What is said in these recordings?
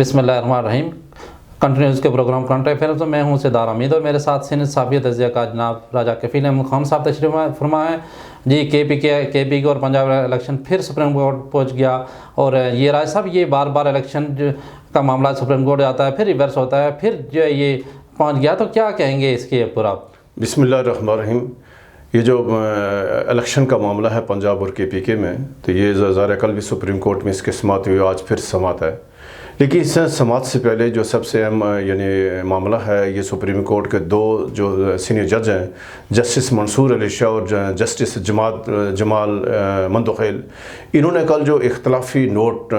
بسم اللہ الرحمن الرحیم. کنٹینیوز کے پروگرام کرنٹ افیئرز تو میں ہوں سدار امید اور میرے ساتھ سینئر صحافی تجزیہ کا جناب راجہ کفیل احمد خان صاحب تشریف فرما ہے. جی کے پی کے اور پنجاب الیکشن پھر سپریم کورٹ پہنچ گیا اور یہ راج صاحب یہ بار بار الیکشن کا معاملہ سپریم کورٹ جاتا ہے پھر ریورس ہوتا ہے پھر جو یہ پہنچ گیا, تو کیا کہیں گے اس کے اوپر آپ؟ بسم اللہ الرحمن الرحیم. یہ جو الیکشن کا معاملہ ہے پنجاب اور کے پی کے میں, تو یہ ظاہر کل بھی سپریم کورٹ میں اس کی سماعت ہوئی, آج پھر سماعت ہے. لیکن اس سماعت سے پہلے جو سب سے اہم معاملہ ہے, یہ سپریم کورٹ کے دو جو سینئر جج ہیں, جسٹس منصور علی شاہ اور جسٹس جمال مندوخیل, انہوں نے کل جو اختلافی نوٹ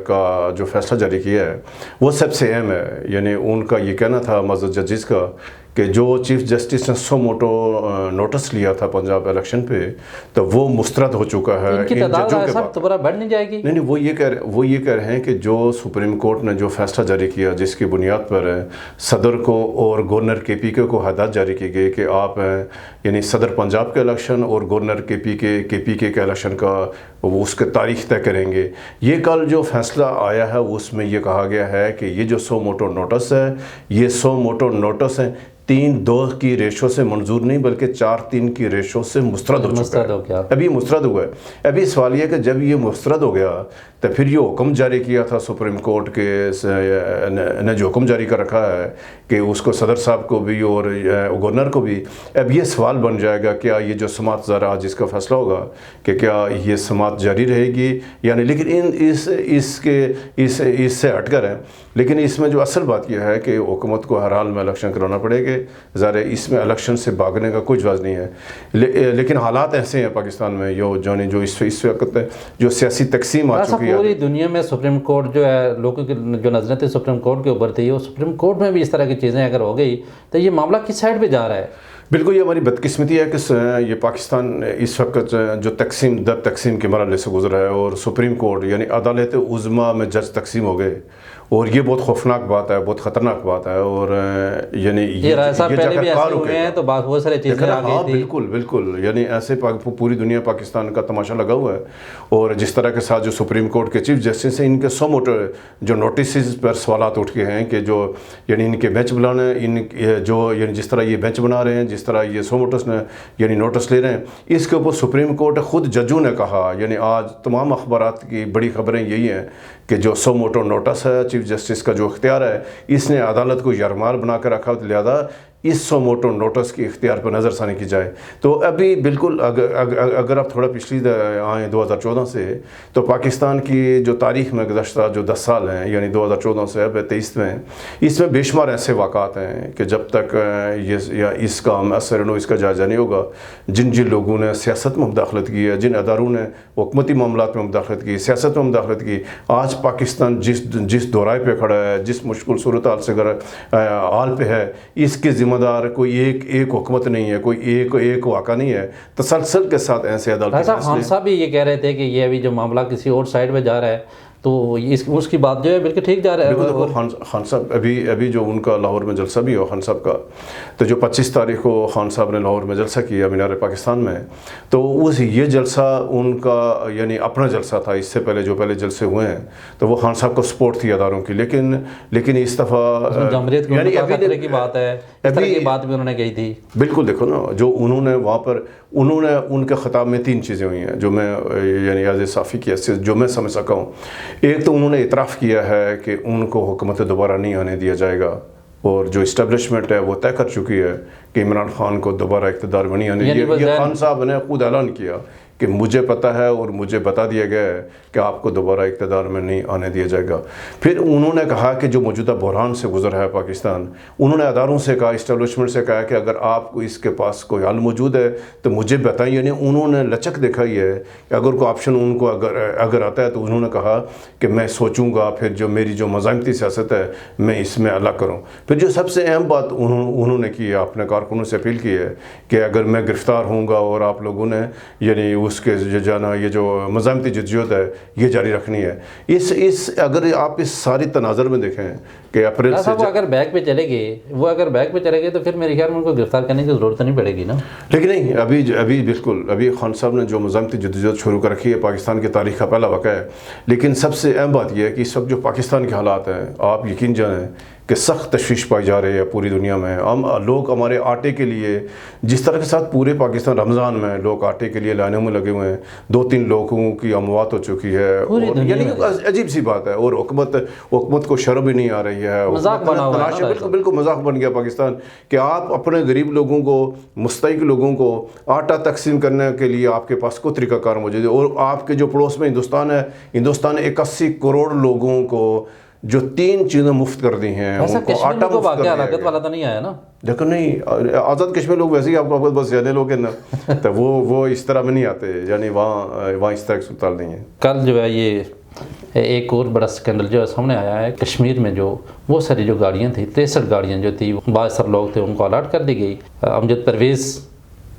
کا جو فیصلہ جاری کیا ہے وہ سب سے اہم ہے. ان کا یہ کہنا تھا معزز ججز کا کہ جو چیف جسٹس نے سو موٹو نوٹس لیا تھا پنجاب الیکشن پہ, تو وہ مسترد ہو چکا ہے. ان کی تعداد دوبارہ بڑھ نہیں جائے گی؟ نہیں, وہ یہ کہہ رہے ہیں کہ جو سپریم کورٹ نے جو فیصلہ جاری کیا, جس کی بنیاد پر صدر کو اور گورنر کے پی کے کو ہدایت جاری کی گئی کہ آپ صدر پنجاب کے الیکشن اور گورنر کے پی کے الیکشن کا اس کے تاریخ طے کریں گے. یہ کل جو فیصلہ آیا ہے اس میں یہ کہا گیا ہے کہ یہ جو سو موٹو نوٹس ہے, یہ سو موٹو نوٹس ہیں 3-2 کی ریشو سے منظور نہیں بلکہ 4-3 کی ریشو سے مسترد ہو چکا ہے. ابھی مسترد ہوا ہے. ابھی سوال یہ ہے کہ جب یہ مسترد ہو گیا تو پھر یہ حکم جاری کیا تھا سپریم کورٹ کے نے جو حکم جاری کر رکھا ہے کہ اس کو صدر صاحب کو بھی اور گورنر کو بھی, اب یہ سوال بن جائے گا کیا یہ جو سماعت ذرا آج اس کا فیصلہ ہوگا کہ کیا یہ سماعت جاری رہے گی لیکن اس سے ہٹ کر ہے. لیکن اس میں جو اصل بات یہ ہے کہ حکومت کو ہر حال میں الیکشن کرانا پڑے گا. ظاہر اس میں الیکشن سے بھاگنے کا کوئی جواز نہیں ہے. لیکن حالات ایسے ہیں پاکستان میں جو اس وقت جو سیاسی تقسیم آ چکی ہے پوری دنیا میں. سپریم کورٹ جو ہے, لوگوں کی جو نظریں تھی سپریم کورٹ کے اوپر تھی, وہ سپریم کورٹ میں بھی اس طرح کی چیزیں اگر ہو گئی تو یہ معاملہ کس سائڈ پہ جا رہا ہے؟ بالکل یہ ہماری بدقسمتی ہے کہ یہ پاکستان اس وقت جو تقسیم کے مرحلے سے گزرا ہے اور سپریم کورٹ عدالت عظمیٰ میں جج تقسیم ہو گئے, اور یہ بہت خوفناک بات ہے, بہت خطرناک بات ہے. اور یہ رائے صاحب پہلے بھی ایسے ہوئے ہیں تو بہت سارے چیزیں آ گئی تھی. بالکل ایسے پوری دنیا پاکستان کا تماشا لگا ہوا ہے. اور جس طرح کے ساتھ جو سپریم کورٹ کے چیف جسٹس ہیں, ان کے 100 موٹو جو نوٹسز پر سوالات اٹھ کے ہیں کہ جو ان کے بینچ بلانے جس طرح یہ بینچ بنا رہے ہیں, جس طرح یہ 100 موٹس نے نوٹس لے رہے ہیں, اس کے اوپر سپریم کورٹ خود ججوں نے کہا, آج تمام اخبارات کی بڑی خبریں یہی ہیں کہ جو 100 موٹو نوٹس ہے چیف جسٹس کا جو اختیار ہے, اس نے عدالت کو یرغمال بنا کر رکھا, لہذا اس 100 موٹو نوٹس کے اختیار پر نظر ثانی کی جائے. تو ابھی بالکل اگر آپ تھوڑا پچھلی آئیں 2014 سے, تو پاکستان کی جو تاریخ میں گزشتہ جو 10 سال ہیں 2014 سے اب 23 میں, اس میں بے شمار ایسے واقعات ہیں کہ جب تک اس کا اثر اس کا جائزہ نہیں ہوگا, جن لوگوں نے سیاست میں مداخلت کی ہے, جن اداروں نے حکومتی معاملات میں مداخلت کی, سیاست میں مداخلت کی, آج پاکستان جس دورائے پہ کھڑا ہے, جس مشکل صورتحال سے حال پہ ہے, اس کے ذمہ دار کوئی ایک حکومت نہیں ہے, کوئی ایک واقعہ نہیں ہے. تسلسل کے ساتھ ایسے عدالت خان صاحب بھی یہ کہہ رہے تھے کہ یہ ابھی جو معاملہ کسی اور سائڈ میں جا رہا ہے, تو اس کی بات جو ہے بالکل ٹھیک جا رہا ہے. خان صاحب ابھی جو ان کا لاہور میں جلسہ بھی ہو خان صاحب کا, تو جو 25 تاریخ کو خان صاحب نے لاہور میں جلسہ کیا مینار پاکستان میں, تو یہ جلسہ ان کا اپنا جلسہ تھا. اس سے پہلے جو جلسے ہوئے ہیں تو وہ خان صاحب کو سپورٹ تھی اداروں کی, لیکن اس دفعہ جمہوریت کی بات ہے, اس طرح کی بات بھی انہوں نے کہی تھی. بالکل دیکھو نا, جو انہوں نے وہاں پر ان کے خطاب میں 3 چیزیں ہوئی ہیں جو میں ایز اے صحافی کی حیثیت جو میں سمجھ سکا ہوں. ایک تو انہوں نے اعتراف کیا ہے کہ ان کو حکومت دوبارہ نہیں آنے دیا جائے گا, اور جو اسٹیبلشمنٹ ہے وہ طے کر چکی ہے کہ عمران خان کو دوبارہ اقتدار میں نہیں آنے دیا. یہ خان صاحب نے خود اعلان کیا کہ مجھے پتہ ہے اور مجھے بتا دیا گیا ہے کہ آپ کو دوبارہ اقتدار میں نہیں آنے دیا جائے گا. پھر انہوں نے کہا کہ جو موجودہ بحران سے گزر ہے پاکستان, انہوں نے اداروں سے کہا, اسٹیبلشمنٹ سے کہا کہ اگر آپ کو اس کے پاس کوئی حل موجود ہے تو مجھے بتائیں. انہوں نے لچک دکھائی ہے کہ اگر کوئی آپشن ان کو اگر آتا ہے تو انہوں نے کہا کہ میں سوچوں گا, پھر جو میری جو مزاحمتی سیاست ہے میں اس میں الگ کروں. پھر جو سب سے اہم بات انہوں نے کی ہے, اپنے کارکنوں سے اپیل کی ہے کہ اگر میں گرفتار ہوں گا اور آپ لوگوں نے اس کے یہ جو مزاحمتی جدوجہد ہے یہ جاری رکھنی ہے. اگر آپ اس ساری تناظر میں دیکھیں کہ اپریل سے وہ اگر بیک پہ چلے گئے تو پھر میرے خیال میں ان کو گرفتار کرنے کی ضرورت نہیں پڑے گی نا. لیکن نہیں، ابھی بالکل ابھی خان صاحب نے جو مزاحمتی جدوجہد شروع کر رکھی ہے پاکستان کی تاریخ کا پہلا واقعہ ہے. لیکن سب سے اہم بات یہ ہے کہ اس وقت جو پاکستان کے حالات ہیں، آپ یقین جانیں کہ سخت تشویش پائی جا رہی ہے پوری دنیا میں. ہم لوگ ہمارے آٹے کے لیے جس طرح کے ساتھ پورے پاکستان رمضان میں لوگ آٹے کے لیے لائنوں میں لگے ہوئے ہیں، 2-3 لوگوں کی اموات ہو چکی ہے، یعنی عجیب سی بات ہے. اور حکومت کو شرم بھی نہیں آ رہی ہے. بالکل مذاق بن گیا پاکستان کہ آپ اپنے غریب لوگوں کو، مستحق لوگوں کو آٹا تقسیم کرنے کے لیے آپ کے پاس کوئی طریقہ کار موجود ہے. اور آپ کے جو پڑوس میں ہندوستان ہے، ہندوستان نے 81 کروڑ لوگوں کو جو 3 چیزیں مفت کر دی ہیں، ان کو آٹا مفت کر دیا علاقت والا تو نہیں آیا نا. دیکھو نہیں، آزاد کشمیر لوگ ویسے ہی آپ کو بس زیادہ لوگ ہیں نا، تو وہ اس طرح میں نہیں آتے، یعنی وہاں اس طرح کی صورتحال نہیں ہے. کل جو ہے یہ ایک اور بڑا سکینڈل جو ہے سامنے آیا ہے کشمیر میں. جو وہ ساری جو گاڑیاں تھیں، 63 گاڑیاں جو تھی، 52 لوگ تھے، ان کو الاٹ کر دی گئی. امجد پرویز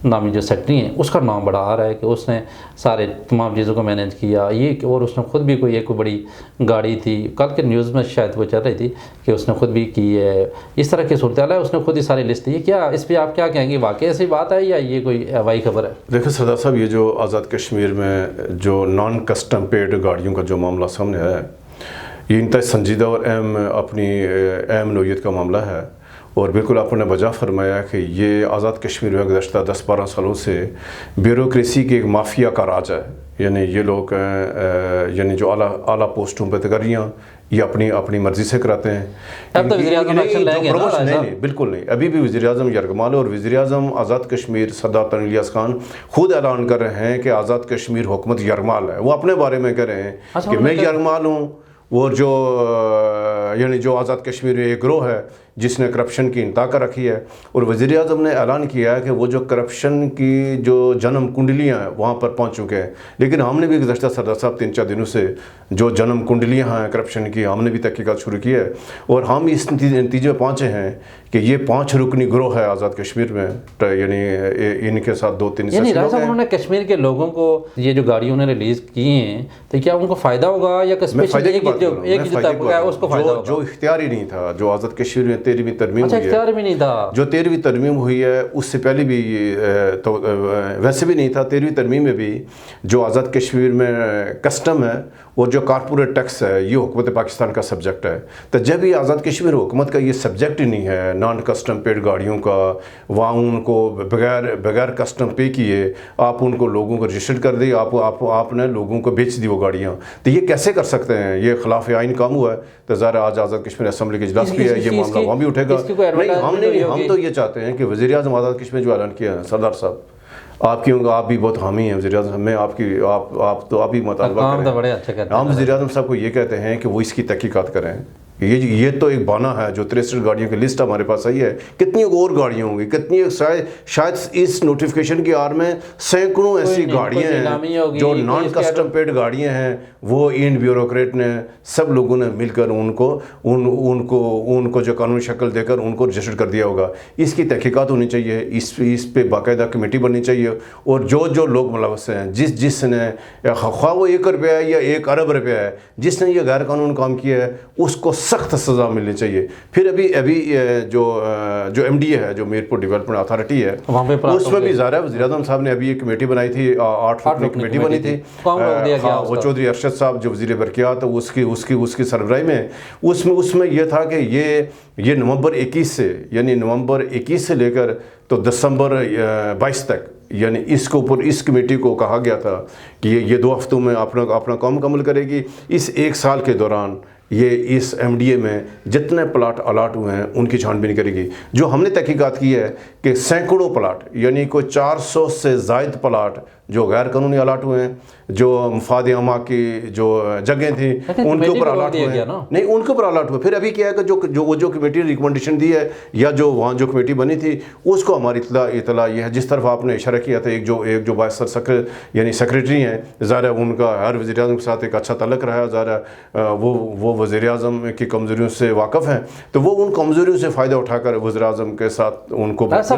نامی جو سیکٹری ہیں، اس کا نام بڑا آ رہا ہے کہ اس نے سارے تمام چیزوں کو مینیج کیا. یہ اور اس نے خود بھی ایک بڑی گاڑی تھی، کل کے نیوز میں شاید وہ چل رہی تھی کہ اس نے خود بھی کی ہے. اس طرح کی صورتحال ہے، اس نے خود ہی ساری لسٹ دی. کیا اس پہ آپ کیا کہیں گے؟ واقعی ایسی بات ہے یا یہ کوئی ہوائی خبر ہے؟ دیکھیں سردار صاحب، یہ جو آزاد کشمیر میں جو نان کسٹم پیڈ گاڑیوں کا جو معاملہ سامنے ہے، یہ انتہائی سنجیدہ اور اہم نوعیت کا معاملہ ہے. اور بالکل آپ نے بجا فرمایا کہ یہ آزاد کشمیر میں گزشتہ 10-12 سالوں سے بیوروکریسی کے ایک مافیا کا راج ہے. یعنی یہ لوگ یعنی جو اعلیٰ پوسٹوں پہ تقرریاں یہ اپنی مرضی سے کراتے ہیں. اب تو وزیر اعظم ایکشن لیں گے نا؟ نہیں، بالکل نہیں. ابھی بھی وزیر اعظم یرغمال اور وزیر اعظم آزاد کشمیر سردار تنویر الیاس خان خود اعلان کر رہے ہیں کہ آزاد کشمیر حکومت یرغمال ہے. وہ اپنے بارے میں کہہ رہے ہیں کہ میں یرغمال ہوں. اور جو آزاد کشمیر میں ایک گروہ ہے جس نے کرپشن کی انتہا کر رکھی ہے. اور وزیر اعظم نے اعلان کیا ہے کہ وہ جو کرپشن کی جو جنم کنڈلیاں ہیں وہاں پر پہنچ چکے ہیں. لیکن ہم نے بھی گزشتہ سردار صاحب 3-4 دنوں سے جو جنم کنڈلیاں ہیں کرپشن کی، ہم نے بھی تحقیقات شروع کی ہے. اور ہم اس نتیجے میں پہنچے ہیں کہ یہ 5 رکنی گروہ ہے آزاد کشمیر میں. یعنی ان کے ساتھ 2-3 یعنی راجہ صاحب انہوں نے کشمیر کے لوگوں کو یہ جو گاڑیوں نے ریلیز کی ہیں تو کیا ان کو فائدہ ہوگا یا ایک جو طبقہ ہے اس کو فائدہ ہوگا؟ جو اختیاری نہیں تھا، جو آزاد کشمیر میں 13ویں ترمیم ہوئی ہے، اختیار بھی نہیں تھا. جو 13ویں ترمیم ہوئی ہے اس سے پہلے بھی تو ویسے بھی نہیں تھا. 13ویں ترمیم میں بھی جو آزاد کشمیر میں کسٹم ہے اور جو کارپوریٹ ٹیکس ہے یہ حکومت پاکستان کا سبجیکٹ ہے. تو جب یہ آزاد کشمیر حکومت کا یہ سبجیکٹ ہی نہیں ہے نان کسٹم پیڈ گاڑیوں کا، وہاں ان کو بغیر کسٹم پے کیے آپ ان کو لوگوں کو رجسٹرڈ کر دی، آپ نے لوگوں کو بیچ دی وہ گاڑیاں. تو یہ کیسے کر سکتے ہیں؟ یہ خلاف آئین کام ہوا ہے. تو ظاہر آج آزاد کشمیر اسمبلی کے اجلاس بھی ہے، یہ معاملہ وہاں بھی اٹھے گا. ہم تو یہ چاہتے ہیں کہ وزیر اعظم آزاد کشمیر جو اعلان کیا ہے سردار صاحب، آپ بھی بہت حامی ہیں وزیر اعظم میں، آپ بھی مطالبہ کریں. ہم وزیر اعظم صاحب کو یہ کہتے ہیں کہ وہ اس کی تحقیقات کریں. یہ تو ایک بانا ہے جو 63 گاڑیوں کی لسٹ ہمارے پاس آئی ہے. کتنی اور گاڑیاں ہوں گی، کتنی شاید اس نوٹیفیکیشن کی آڑ میں سینکڑوں ایسی گاڑیاں ہیں جو نان کسٹم پیڈ گاڑیاں ہیں. وہ بیوروکریٹ نے سب لوگوں نے مل کر ان کو جو قانونی شکل دے کر ان کو رجسٹر کر دیا ہوگا. اس کی تحقیقات ہونی چاہیے، اس پہ باقاعدہ کمیٹی بننی چاہیے. اور جو لوگ ملوث ہیں، جس نے خواہ وہ 1 روپیہ ہے یا 1 ارب روپیہ ہے، جس نے یہ غیر قانون کام کیا ہے اس کو سخت سزا ملنی چاہیے. پھر ابھی جو ایم ڈی اے ہے، جو میرپور ڈیولپمنٹ اتھارٹی ہے، اس میں بھی ظاہر ہے وزیر اعظم صاحب نے ابھی ایک کمیٹی بنائی تھی، 8 رکنی کمیٹی بنی تھی. وہ چودھری ارشد صاحب جو وزیر برقیات اس کی سربراہی میں اس میں یہ تھا کہ یہ نومبر 21 سے، یعنی نومبر 21 سے لے کر تو دسمبر 22 تک، یعنی اس کے اوپر اس کمیٹی کو کہا گیا تھا کہ یہ 2 ہفتوں میں اپنا کام مکمل کرے گی. اس 1 سال کے دوران یہ اس ایم ڈی اے میں جتنے پلاٹ الاٹ ہوئے ہیں ان کی چھان بین کرے گی. جو ہم نے تحقیقات کی ہے کہ سینکڑوں پلاٹ، یعنی کوئی 400 سے زائد پلاٹ جو غیر قانونی الاٹ ہوئے ہیں، جو مفاد عامہ کی جو جگہیں تھیں ان کے اوپر الاٹ ہوئے ہیں. نہیں، ان کے اوپر الاٹ ہوئے. پھر ابھی کیا ہے کہ جو کمیٹی نے ریکمنڈیشن دی ہے یا جو وہاں جو کمیٹی بنی تھی اس کو ہماری اطلاع یہ ہے، جس طرف آپ نے اشارہ کیا تھا، ایک جو وائس یعنی سیکریٹری ہیں، ظاہر ہے ان کا ہر وزیر اعظم کے ساتھ ایک اچھا تعلق رہا ہے. ظاہر ہے وہ وزیر اعظم کی کمزوریوں سے واقف ہیں، تو وہ ان کمزوریوں سے فائدہ اٹھا کر وزیر اعظم کے ساتھ ان کو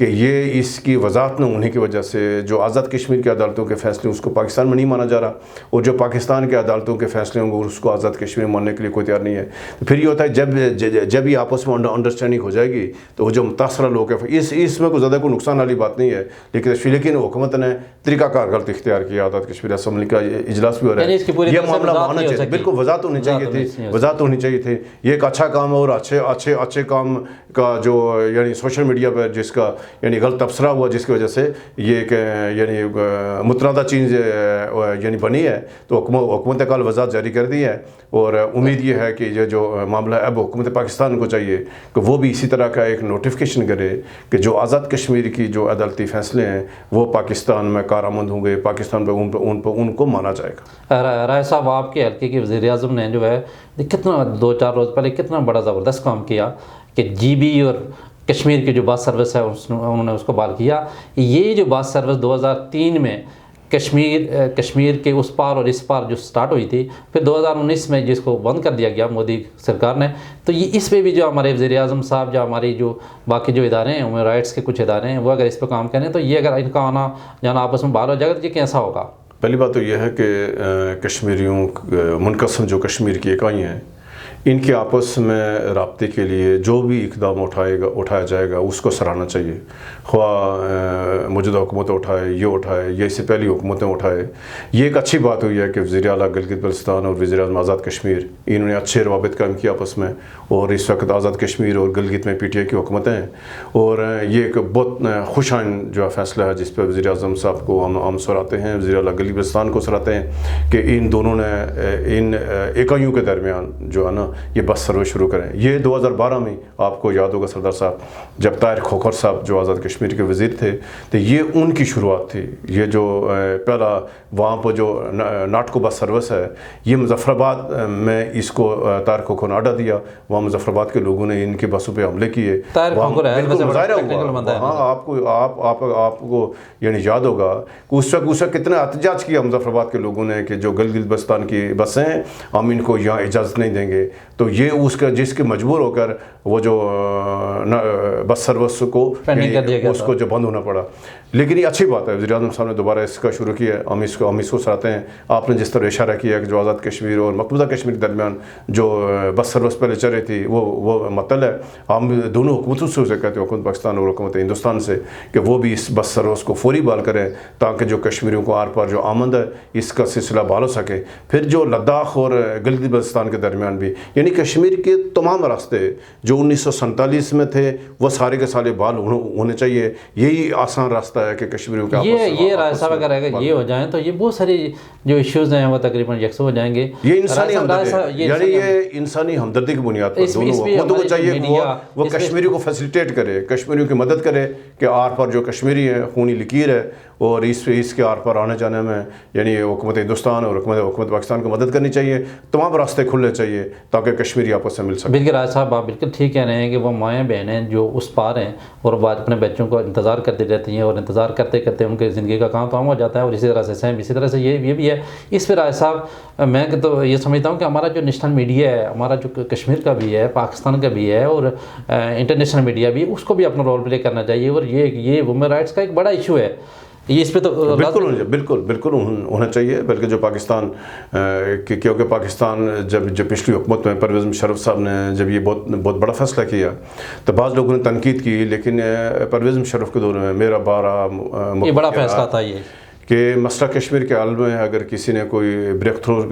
کہ یہ اس کی وضاحت نہ ہونے کی وجہ سے جو آزاد کشمیر کی عدالتوں کے فیصلے اس کو پاکستان میں نہیں مانا جا رہا، اور جو پاکستان کے عدالتوں کے فیصلے ہوں گے اس کو آزاد کشمیر میں ماننے کے لیے کوئی تیار نہیں ہے. تو پھر یہ ہوتا ہے جب یہ آپس میں انڈرسٹینڈنگ ہو جائے گی تو وہ جو متاثرہ لوگ ہیں اس میں کوئی زیادہ کوئی نقصان والی بات نہیں ہے، لیکن حکومت نے طریقہ کار غلط اختیار کیا. آزاد کشمیر اسمبلی کا اجلاس بھی ہو رہا ہے، یہ معاملہ ہونا چاہیے، بالکل وضاحت ہونی چاہیے تھی. یہ ایک اچھا کام ہے، اور اچھے کام کا جو یعنی سوشل میڈیا پر جس کا یعنی غلط تبصرہ ہوا، جس کی وجہ سے یہ ایک یعنی متنازع چیز یعنی بنی ہے، تو حکومت کل وضاحت جاری کر دی ہے. اور امید یہ ہے کہ یہ جو معاملہ ہے اب حکومت پاکستان کو چاہیے کہ وہ بھی اسی طرح کا ایک نوٹیفیکیشن کرے کہ جو آزاد کشمیر کی جو عدالتی فیصلے ہیں وہ پاکستان میں کارآمد ہوں گے، پاکستان پہ ان کو مانا جائے گا. رائے صاحب، آپ کے حلقے کے وزیر اعظم نے جو ہے کتنا 2-4 روز پہلے کتنا بڑا زبردست کام کیا کہ جی بی اور کشمیر کی جو بس سروس ہے انہوں نے اس کو بحال کیا. یہ جو بس سروس 2003 میں کشمیر کے اس پار اور اس پار جو سٹارٹ ہوئی تھی، پھر 2019 میں جس کو بند کر دیا گیا مودی سرکار نے، تو یہ اس پہ بھی جو ہمارے وزیر اعظم صاحب، جو ہماری جو باقی جو ادارے ہیں ہیومن رائٹس کے کچھ ادارے ہیں، وہ اگر اس پہ کام کریں تو یہ اگر ان کا آنا جانا آپس میں بحال ہو جائے گا تو یہ کیسا ہوگا؟ پہلی بات تو یہ ہے کہ کشمیریوں منقسم جو کشمیر کی اکائیاں ہیں ان کے آپس میں رابطے کے لیے جو بھی اقدام اٹھایا جائے گا اس کو سراہنا چاہیے. خواہ موجودہ حکومت اٹھائے یا اس سے پہلی حکومتیں اٹھائے. یہ ایک اچھی بات ہوئی ہے کہ وزیر اعلیٰ گلگت بلتستان اور وزیر اعظم آزاد کشمیر انہوں نے اچھے روابط قائم کیے آپس میں، اور اس وقت آزاد کشمیر اور گلگت میں پی ٹی آئی کی حکومتیں ہیں. اور یہ ایک بہت خوش آئند جو فیصلہ ہے جس پہ وزیر اعظم صاحب کو ہم سراہتے ہیں، وزیر اعلیٰ گلگت بلتستان کو سراہتے ہیں کہ ان دونوں نے ان اکائیوں کے درمیان جو ہے نا یہ بس سروس شروع کریں. یہ 2012 میں آپ کو یاد ہوگا سردار صاحب، جب طاہر کھوکھر صاحب جو آزاد کشمیر کے وزیر تھے تو یہ ان کی شروعات تھی. یہ جو پہلا وہاں پر جو ناٹکو بس سروس ہے، یہ مظفر آباد میں اس کو طاہر کھوکھر نے اڈا دیا. وہاں مظفر آباد کے لوگوں نے ان کی بسوں پہ حملے کیے. بالکل مظاہرہ ہوا. ہاں، آپ کو یعنی یاد ہوگا کہ اس وقت کتنا احتجاج کیا مظفر آباد کے لوگوں نے کہ جو گلگت بلتستان کی بسیں ہیں ہم ان کو یہاں اجازت نہیں دیں گے. تو یہ جس کے مجبور ہو کر وہ جو بس سروس کو اس کو جو بند ہونا پڑا. لیکن یہ اچھی بات ہے وزیر اعظم صاحب نے دوبارہ اس کا شروع کیا ہے. ہم اس کو سراہتے ہیں. آپ نے جس طرح اشارہ کیا کہ جو آزاد کشمیر اور مقبوضہ کشمیر کے درمیان جو بس سروس پہلے چل رہی تھی وہ مطلب ہے. ہم دونوں حکومتوں سے کہتے ہیں، حکومت پاکستان اور حکومت ہندوستان سے، کہ وہ بھی اس بس سروس کو فوری بحال کریں تاکہ جو کشمیریوں کو آر پار جو آمد ہے اس کا سلسلہ بحال ہو سکے. پھر جو لداخ اور گلگت بلتستان کے درمیان بھی یعنی کشمیر کے تمام راستے جو 1947 میں تھے وہ سارے کے سارے بحال ہونے چاہیے. یہی آسان راستہ ہے کہ کشمیریوں کا یہ رائے صاحب اگر یہ ہو جائیں تو یہ بہت ساری جو ایشوز ہیں وہ تقریباً یکساں ہو جائیں گے. یہ انسانی ہمدردی یعنی یہ انسانی ہمدردی کی بنیاد پر دونوں حکومتوں کو چاہیے وہ کشمیریوں کو فیسیلیٹیٹ کرے، کشمیریوں کی مدد کرے کہ آر پر جو کشمیری ہے خونی لکیر ہے اور اس کے آر پر آنے جانے میں یعنی حکومت ہندوستان اور حکومت پاکستان کو مدد کرنی چاہیے. تمام راستے کھلنے چاہیے تاکہ کشمیری آپس سے مل سکے. بالکل رائے صاحب، آپ بالکل ٹھیک کہہ رہے ہیں کہ وہ مائیں بہنیں جو اس پار ہیں اور وہ اپنے بچوں کو انتظار کرتی رہتی ہیں، اور انتظار کرتے کرتے ان کی زندگی کا کام تمام ہو جاتا ہے. اور اسی طرح سے سیم اسی طرح سے یہ بھی ہے. اس پہ رائے صاحب میں تو یہ سمجھتا ہوں کہ ہمارا جو نیشنل میڈیا ہے، ہمارا جو کشمیر کا بھی ہے، پاکستان کا بھی ہے، اور انٹرنیشنل میڈیا بھی، اس کو بھی اپنا رول پلے کرنا چاہیے. اور یہ وومن رائٹس کا ایک بڑا ایشو ہے. یہ اس پہ تو بالکل ہونا چاہیے. بلکہ جو پاکستان کیونکہ پاکستان جب پچھلی حکومت میں پرویز مشرف صاحب نے جب یہ بہت بڑا فیصلہ کیا تو بعض لوگوں نے تنقید کی، لیکن پرویز مشرف کے دور میں میرا یہ بڑا فیصلہ تھا یہ کہ مسئلہ کشمیر کے حل میں اگر کسی نے کوئی بریک تھرو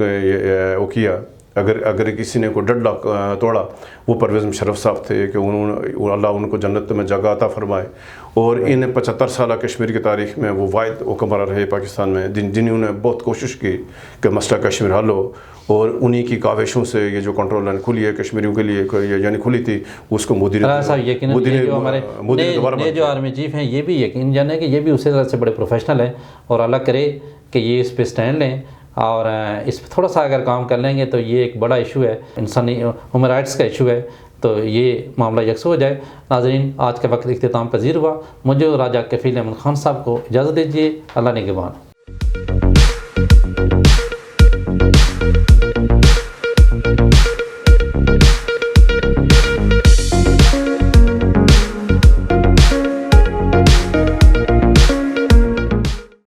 وہ کیا، اگر کسی نے کوئی ڈیڈ لاک توڑا، وہ پرویز مشرف صاحب تھے کہ اللہ ان کو جنت میں جگہ عطا فرمائے. اور ان 75 سالہ کشمیر کی تاریخ میں وہ واحد حکمراں رہے پاکستان میں جنہوں نے بہت کوشش کی کہ مسئلہ کشمیر حل ہو. اور انہی کی کاوشوں سے یہ جو کنٹرول لائن کھلی ہے کشمیریوں کے لیے یعنی کھلی تھی، اس کو مودی نے ہمارے جو آرمی چیف ہیں یہ بھی یقین جانے کہ یہ بھی اسی طرح سے بڑے پروفیشنل ہیں، اور اللہ کرے کہ یہ اس پہ سٹینڈ لیں اور اس پہ تھوڑا سا اگر کام کر لیں گے تو یہ ایک بڑا ایشو ہے، انسانی ہیومن رائٹس کا ایشو ہے، تو یہ معاملہ یکساں ہو جائے. ناظرین، آج کا وقت اختتام پذیر ہوا. مجھے راجہ کفیل احمد خان صاحب کو اجازت دیجیے. اللہ نگہبان.